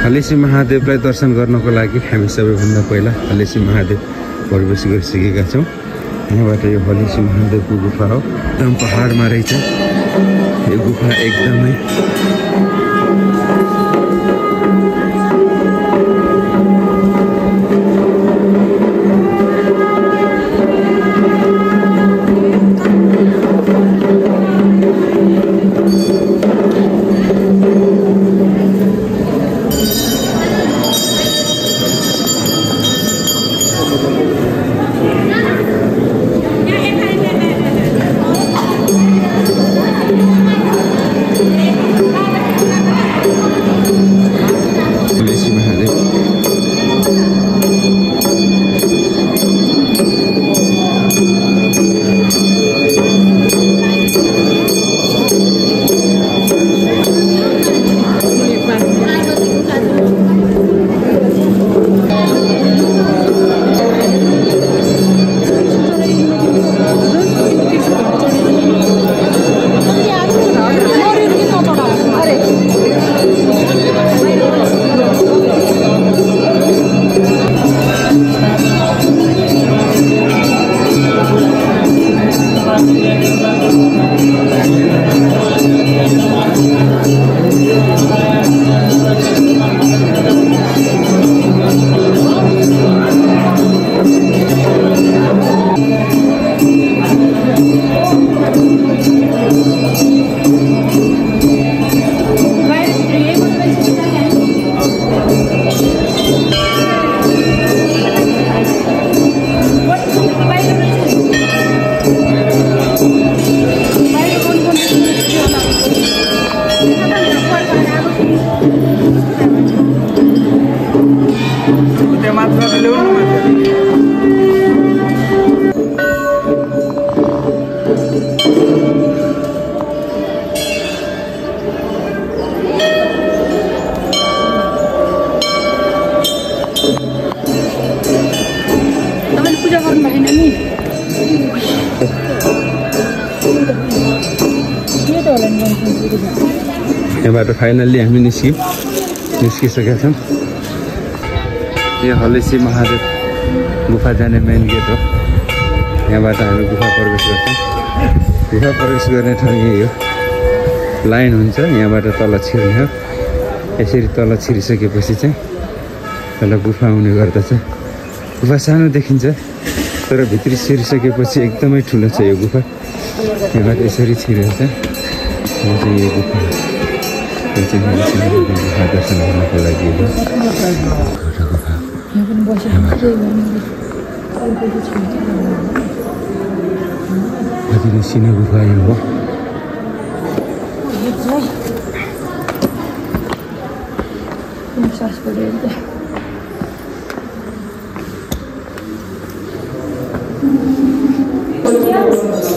हलेसी महादेवलाई दर्शन गर्नको लागि हामी सबैभन्दा पहिला हलेसी महादेव प्रवेश गरिसकेका छौँ। यहाँबाट यो हलेसी महादेवको गुफा हो, एकदम पहाडमा रहेछ यो गुफा एकदमै। यहाँबाट फाइनल्ली हामी निस्किसकेका छौँ। यो हलेसी महादेव गुफा जाने मेन गेट हो। यहाँबाट हामी गुफा प्रवेश गर्छौँ। गुफा प्रवेश गर्ने ठाउँ यही हो, लाइन हुन्छ यहाँबाट तल छिर्ने हो। यसरी तल छिरिसकेपछि चाहिँ तल गुफा आउने गर्दछ। गुफा सानो देखिन्छ तर भित्री छिरिसकेपछि एकदमै ठुलो छ यो गुफा। यहाँबाट यसरी छिरेर चाहिँ यो चाहिँ यो गुफा गुफा दर्शन गर्नको लागि हो। कति सिनो गुफा यो हो।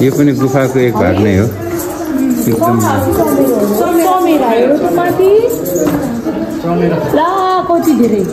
यो पनि गुफाको एक भाग नै हो। एकदम कति धेरै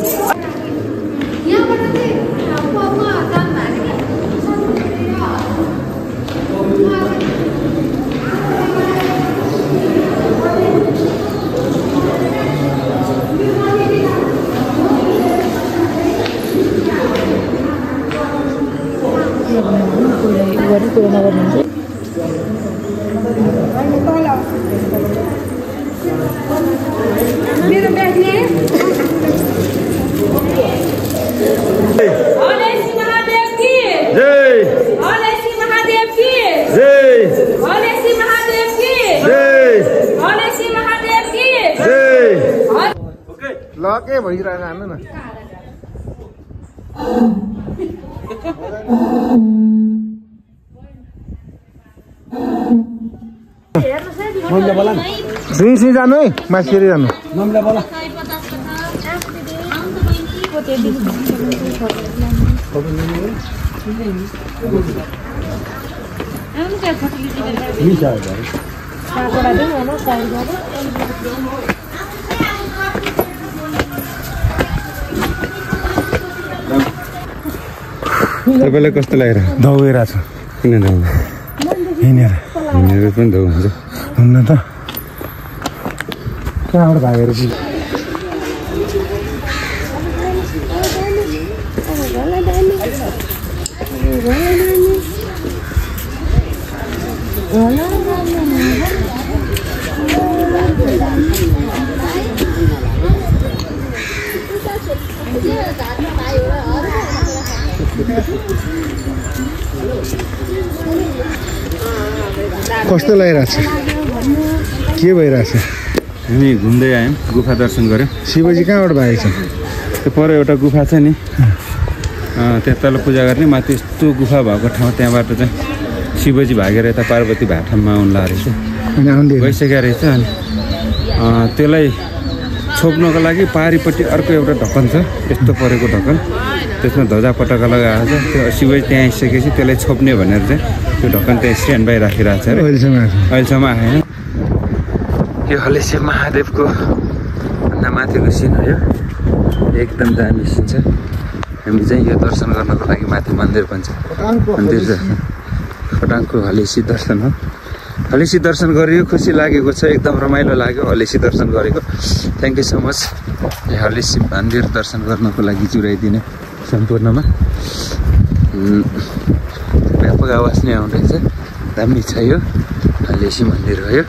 के भइरहेको हाल्नु न। दुई जानु है मासेरी जानु। तपाईँलाई कस्तो लागिरहेको? दौडिरहेको छ। किन दौड? हिँडेर पनि दौड हुन्छ हुन्न त। कहाँबाट भागेर कस्तो लागिरहेछ के भइरहेछ हामी घुम्दै आयौँ गुफा दर्शन गऱ्यौँ शिवजी कहाँबाट भागेको छ त्यो पर एउटा गुफा छ नि त्यहाँ तल पूजा गर्ने माथि यस्तो गुफा भएको ठाउँ त्यहाँबाट चाहिँ शिवजी भागेर यता पार्वती भाटामा आउनु लागेको रहेछ गइसकेको रहेछ अनि त्यसलाई छोप्नको लागि पारिपट्टि अर्को एउटा ढक्कन छ यस्तो परेको ढक्कन त्यसमा ध्वजा पटका लगाएको छ त्यो शिवजी त्यहाँ आइसकेपछि त्यसलाई छोप्ने भनेर चाहिँ त्यो ढक्कन त्यहाँ स्ट्यान्ड बाई राखिरहेको छ अरे अहिलेसम्म आएन यो हलेसिया महादेवको भन्दा माथिको सिन हो यो एकदम दामी सिन छ हामी चाहिँ यो दर्शन गर्नको लागि माथि मन्दिर पनि छ मन्दिर छ खोटाङको हलेसी दर्शन हो हलेसी दर्शन गरेको खुसी लागेको छ एकदम रमाइलो लाग्यो हलेसी दर्शन गरेको thank you so much Halesi मन्दिर दर्शन गर्नको लागि जुराइदिने सम्पूर्णमा व्यापक आवाज नै आउँदैछ दामी छ यो हलेसी मन्दिर हो यो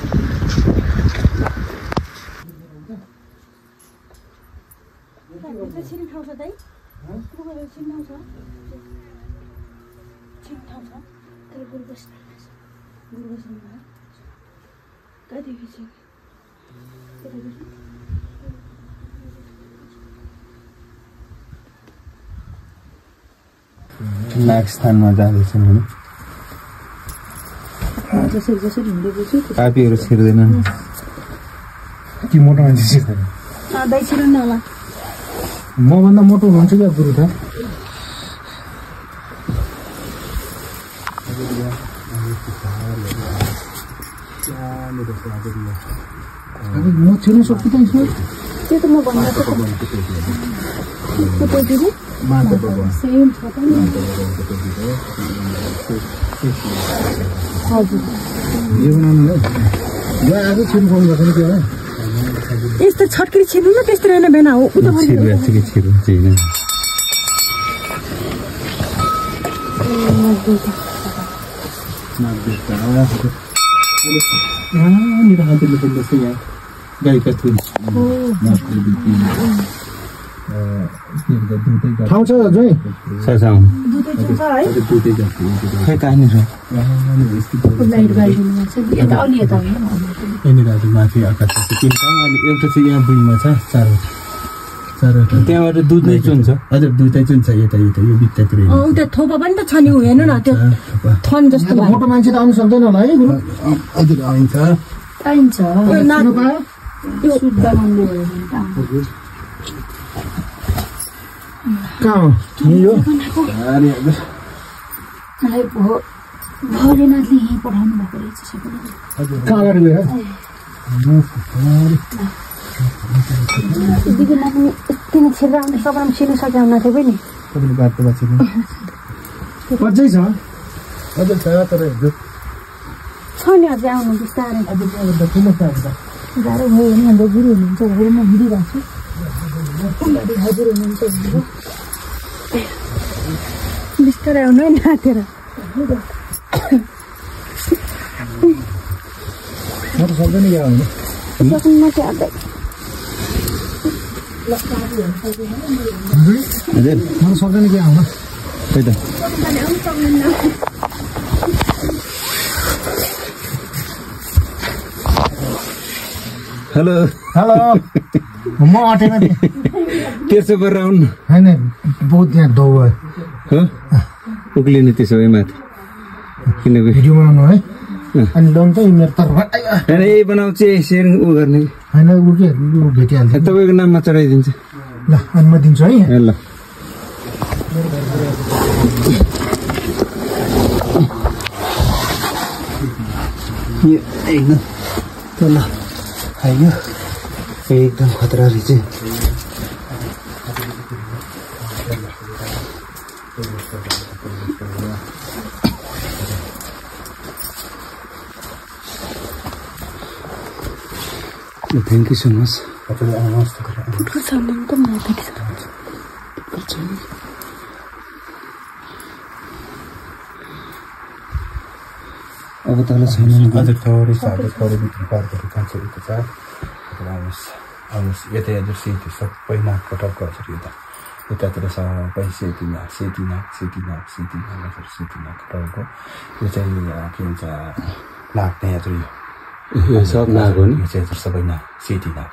नागस्थानमा जाँदैछौँ हामी पापीहरू छिर्दैन कि मोटो मान्छे छिर्दैन मभन्दा मोटो हुनुहुन्छ क्या गुरु त म छिर्नु सक्छु त यसो त्यो त म भन्न सक्छु यस्तो छटकरी छिर्नु न त्यस्तो रहेन बेना हो गाईका थुन ठाउँ छ जोइ खै कहाँनिर यहाँनिर माथि आकाश तिनवटा अनि एउटा चाहिँ यहाँ बुइमा छ चारवटा त्यहाँबाट दुधै चुन्छ हजुर दुईटै चुन्छ यता यो भित्तातिर उता थोपा पनि त छ नि हेर्नु न त्यो थन जस्तो मोटो मान्छे त आउनु सक्दैन होला है गुरु हजुर आइन्छ कहाँ हो यो मलाई भोलेनाथले यहीँ पठाउनु भएको रहेछ सबैले कहाँबाट गयो दिदीमा पनि यति नै छिर्दा आउने सबैमा छिर्नु सके हुन थियो पनि तपाईँले बाटो बाँच्नु अझै छ हजुर छ तर छ नि अझै आउनु बिस्तारै ठुलो छ गाह्रो भयो भने हाम्रो गुरु हुनुहुन्छ भनेर म हिँडिरहेको छु हजुर हुनुहुन्छ भनेर बिस्तारै आउनु है नाथेर म त सक्दैन क्या आउनु सक्नु चाहिँ आउँदै हजुर म त सक्दैन क्या आउनु त्यही त हेलो हेलो म अटेन तेर्सो गरेर आउनु होइन बहुत यहाँ डौ भयो हो उक्लिने त्यसो भए माथि किनकि भिडियो बनाउनु है अनि डौन चाहिँ मेरो तर्फ होइन यही बनाउँछु सेयरिङ उ गर्ने होइन उ के भेटिहाल्छ तपाईँको नाममा चढाइदिन्छु ल अनि म दिन्छु है ल एकदम तल आयो एकदम खतरा रहेछ थ्याङ्क यू सो मच हजुर आउनुहोस् अब तल छैन हजुर थोरै छ हजुर थोरै भित्र पार्कहरू कान्छ यता छ हजुर आउनुहोस् यता हजुर सेती सबै नाकको टक्क हजुर यतातिर सबै सेतीनाक हजुर सेतीनाक टाउको यो चाहिँ के भन्छ नाक नै हजुर यो सब नाक हो नि यो चाहिँ हजुर सबै नाक सेतीनाक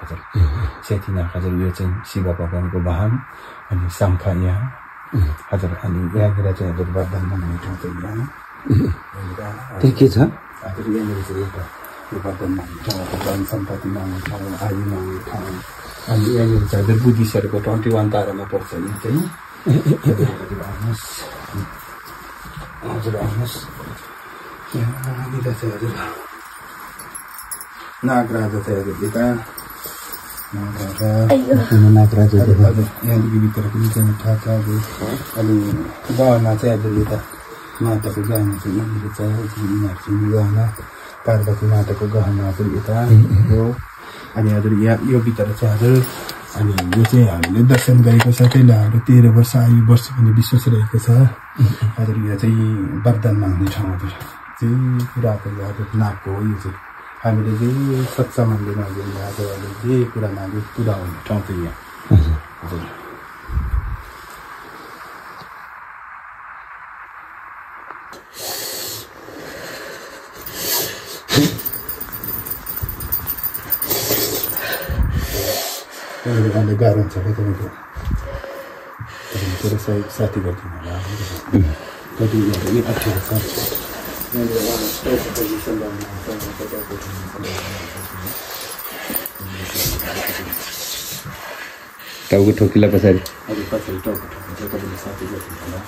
हजुर यो चाहिँ शिव भगवानको वाहन अनि शङ्ख यहाँ हजुर अनि यहाँनिर चाहिँ हजुर वरदान माग्ने ठाउँ चाहिँ यहाँ त्यही के छ हजुर यहाँनिर चाहिँ एउटा यो वरदान माग्ने ठाउँ धन सम्पत्ति माग्ने ठाउँ आयु माग्ने ठाउँ अनि यहाँनिर चाहिँ हजुर बुद्धिस्टहरूको 21 तारामा पर्छ यो चाहिँ हजुर आउनुहोस् यहाँनिर चाहिँ हजुर नागराजा चाहिँ हजुर यता नागराजा हजुर यहाँदेखि भित्र पनि जानु थाहा छ हजुर अनि गहना चाहिँ हजुर यता माताको गहना चाहिँ यहाँनिर छ यिनीहरू चाहिँ गहना पार्वती माताको गहना हजुर यता हो अनि हजुर यहाँ यो भित्र चाहिँ हजुर अनि यो चाहिँ हामीले दर्शन गरेको छ त्यही हाम्रो 13 वर्ष आयु वर्ष पनि विश्वास रहेको छ हजुर यो चाहिँ वरदान माग्ने ठाउँ हजुर चाहिँ कुराको यो हजुर नाकको हो यो चाहिँ हामीले जे सच्चा मान्दै माग्यो हजुरहरूले जे कुरा माग्यो पुरा हुने ठाउँ चाहिँ यहाँ हजुर अहिले गाह्रो हुन्छ क्या तपाईँको मेरो साथी गरिदिनु होला कति अप्ठ्यारो छ टाउको ठोकिला पछाडि अहिले पछाडि टाउको ठोकेर तपाईँले साथी गरिदिनु होला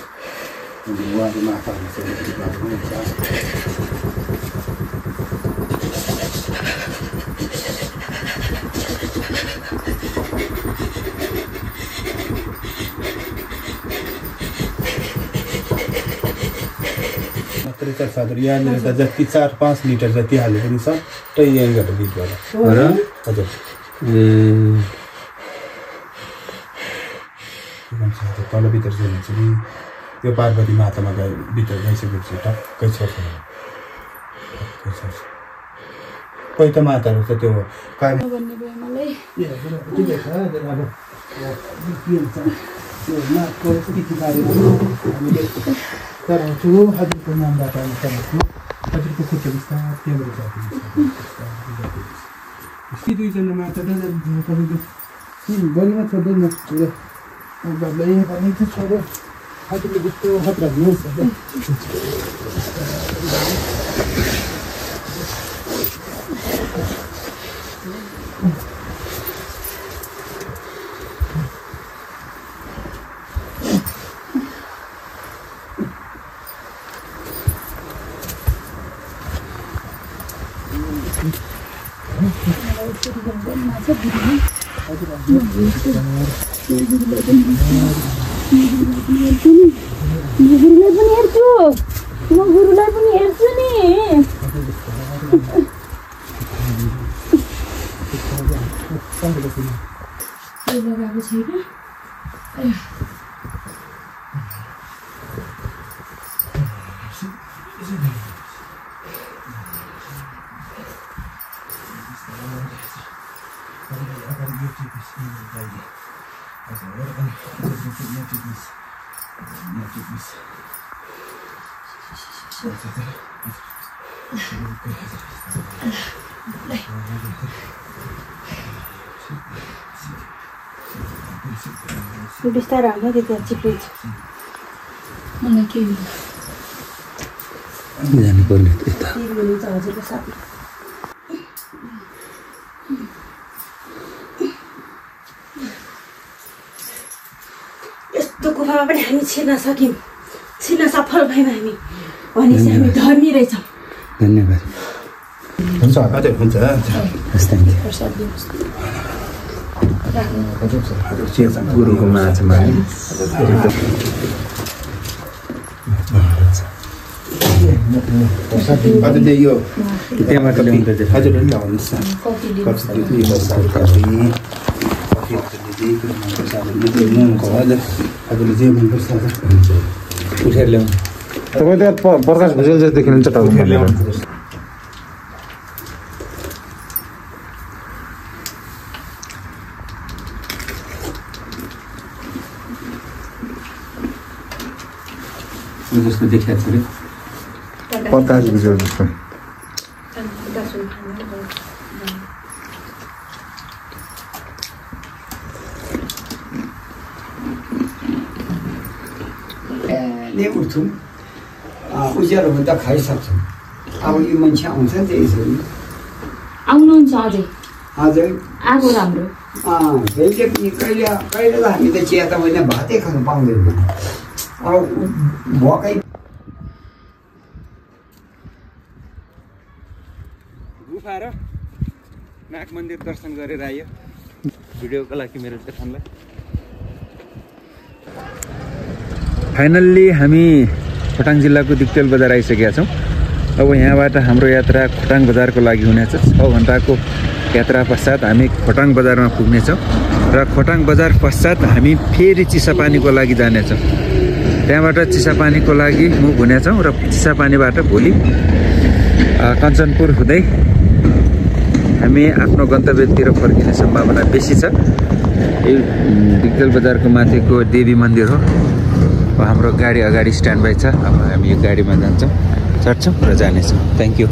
अनि उहाँले माथाहरू चाहिँ गर्नुहुन्छ हजुर यहाँनिर त जति 4-5 लिटर जति हाले पनि सबै यहीँबाट बिट होला हजुर तलभित्र जानु चाहिँ यो पार्वती मातामा गए भित्र गइसकेपछि टक्कै छोड्छ कोही त माताहरू त त्यो गराउँछु हजुरको नामबाट हजुरको खुट्टा बिस्तार त्यहाँबाट जाति दुईजना माता तपाईँको बलमा छोड्दैन बाबुलाई भने चाहिँ छोड्यो हजुरले जस्तो हात राख्नुहोस् गुरुलाई पनि हेर्छु नि लगाएको छैन बिस्तारै हाल्नु त्यति चिप्लिन्छ मलाई के जानुपर्ने यता हजुरको साथी यस्तो गुफामा पनि हामी छिर्न सक्यौँ छिर्न सफल भयौँ हामी भनेपछि हामी धर्मी रहेछौँ धन्यवाद हुन्छ हजुर हुन्छ गुरुको माझमा हजुरले यो त्यहाँबाट ल्याउनु पर्छ। हजुरले ल्याउनुहोस् न कफी कफी दुई बस्छ कफी कफी हजुरले हजुरले जे मनपर्छ उठेर ल्याउनु। तपाईँ त्यहाँ प्रकाश भुजेल जस्तो देखिनुहुन्छ टाउको जस्तो देखिएको छ अरे प्रकाश भुजेल जस्तो उठ्छौँ उज्यालो भने त खाइसक्छौँ। अब यो मान्छे आउँछ नि त्यही यसरी आउनुहुन्छ अझै हजुर आएको राम्रो कहिले कहिले कहिले त हामी त चिया त होइन भातै खानु पाउँदैन। अब भकै गुफा र नाग मन्दिर दर्शन गरेर आयो भिडियोको लागि मेरो देखानलाई। फाइनल्ली हामी खोटाङ जिल्लाको दिक्तेल बजार आइसकेका छौँ। अब यहाँबाट हाम्रो यात्रा खोटाङ बजारको लागि हुनेछ। 6 घन्टाको यात्रा पश्चात हामी खोटाङ बजारमा पुग्नेछौँ र खोटाङ बजार पश्चात हामी फेरि चिसापानीको लागि जानेछौँ। त्यहाँबाट चिसापानीको लागि मुभ हुनेछौँ र चिसापानीबाट भोलि कञ्चनपुर हुँदै हामी आफ्नो गन्तव्यतिर फर्किने सम्भावना बेसी छ। यो दिक्तेल बजारको माथिको देवी मन्दिर हो। हाम्रो गाडी अगाडि स्ट्यान्ड बाई छ। अब हामी यो गाडीमा जान्छौँ, चढ्छौँ र जानेछौँ। Thank you.